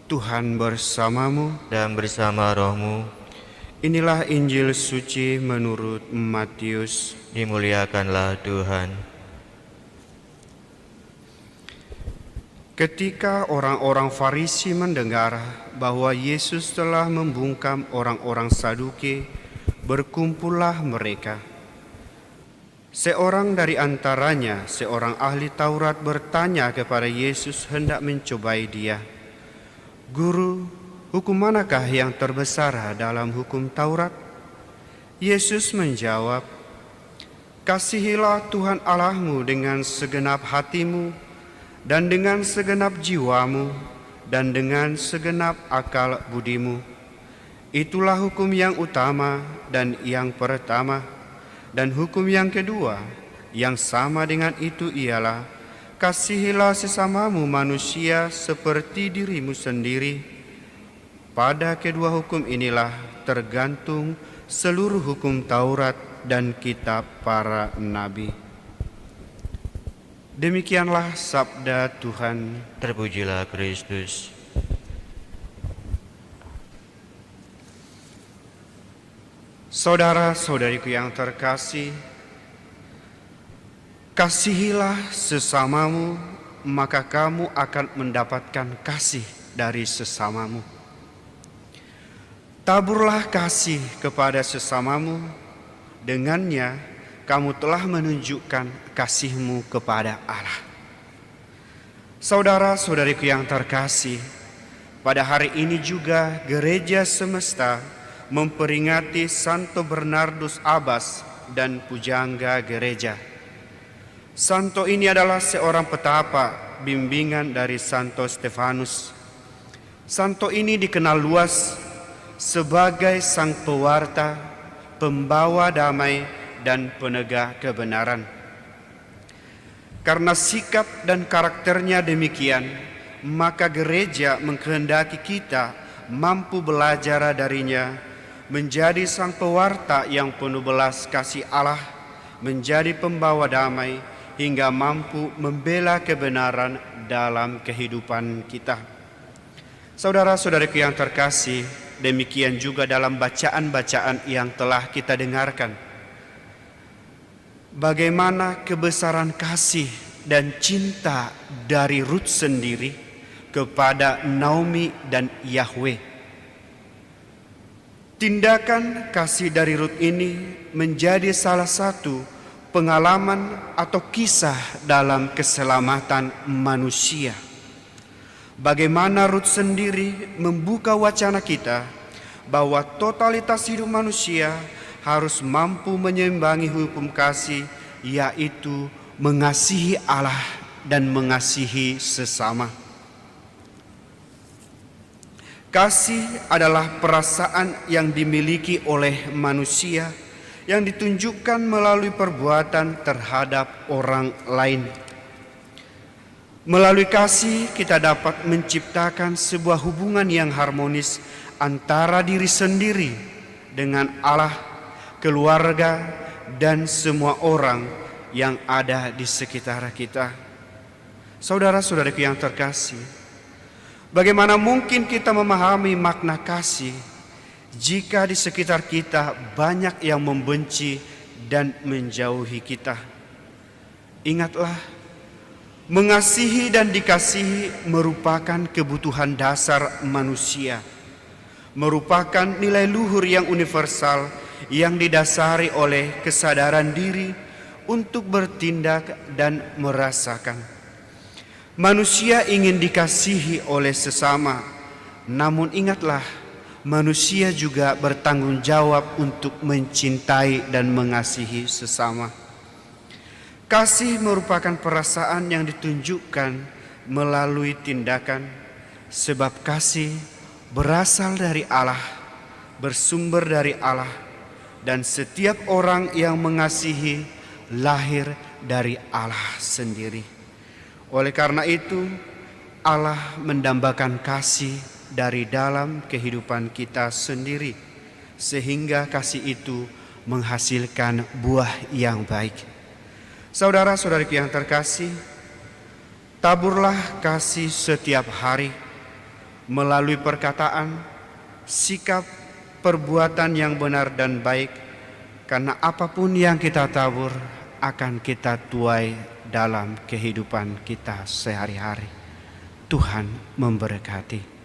Tuhan bersamamu dan bersama rohmu. Inilah Injil suci menurut Matius. Dimuliakanlah Tuhan. Ketika orang-orang Farisi mendengar bahwa Yesus telah membungkam orang-orang Saduki, berkumpullah mereka. Seorang dari antaranya, seorang ahli Taurat, bertanya kepada Yesus hendak mencobai dia. Guru, hukum manakah yang terbesar dalam hukum Taurat? Yesus menjawab, kasihilah Tuhan Allahmu dengan segenap hatimu, dan dengan segenap jiwamu, dan dengan segenap akal budimu. Itulah hukum yang utama dan yang pertama. Dan hukum yang kedua, yang sama dengan itu ialah, kasihilah sesamamu manusia seperti dirimu sendiri. Pada kedua hukum inilah tergantung seluruh hukum Taurat dan kitab para nabi. Demikianlah sabda Tuhan. Terpujilah Kristus. Saudara-saudariku yang terkasih, kasihilah sesamamu, maka kamu akan mendapatkan kasih dari sesamamu. Taburlah kasih kepada sesamamu, dengannya kamu telah menunjukkan kasihmu kepada Allah. Saudara-saudariku yang terkasih, pada hari ini juga gereja semesta memperingati Santo Bernardus Abbas dan pujangga gereja. Santo ini adalah seorang petapa bimbingan dari Santo Stefanus. Santo ini dikenal luas sebagai sang pewarta, pembawa damai, dan penegak kebenaran. Karena sikap dan karakternya demikian, maka gereja mengkehendaki kita mampu belajar darinya, menjadi sang pewarta yang penuh belas kasih Allah, menjadi pembawa damai, hingga mampu membela kebenaran dalam kehidupan kita. Saudara-saudariku yang terkasih, demikian juga dalam bacaan-bacaan yang telah kita dengarkan. Bagaimana kebesaran kasih dan cinta dari Ruth sendiri kepada Naomi dan Yahweh. Tindakan kasih dari Ruth ini menjadi salah satu pengalaman atau kisah dalam keselamatan manusia. Bagaimana Ruth sendiri membuka wacana kita bahwa totalitas hidup manusia harus mampu menyimbangi hukum kasih, yaitu mengasihi Allah dan mengasihi sesama. Kasih adalah perasaan yang dimiliki oleh manusia yang ditunjukkan melalui perbuatan terhadap orang lain. Melalui kasih kita dapat menciptakan sebuah hubungan yang harmonis antara diri sendiri dengan Allah, keluarga, dan semua orang yang ada di sekitar kita. Saudara-saudariku yang terkasih, bagaimana mungkin kita memahami makna kasih jika di sekitar kita banyak yang membenci dan menjauhi kita? Ingatlah, mengasihi dan dikasihi merupakan kebutuhan dasar manusia, merupakan nilai luhur yang universal yang didasari oleh kesadaran diri untuk bertindak dan merasakan. Manusia ingin dikasihi oleh sesama, namun ingatlah, manusia juga bertanggung jawab untuk mencintai dan mengasihi sesama. Kasih merupakan perasaan yang ditunjukkan melalui tindakan, sebab kasih berasal dari Allah, bersumber dari Allah, dan setiap orang yang mengasihi lahir dari Allah sendiri. Oleh karena itu, Allah mendambakan kasih dari dalam kehidupan kita sendiri, sehingga kasih itu menghasilkan buah yang baik. Saudara-saudariku yang terkasih, taburlah kasih setiap hari. melalui perkataan, sikap, perbuatan yang benar dan baik, karena apapun yang kita tabur akan kita tuai dalam kehidupan kita sehari-hari. Tuhan memberkati.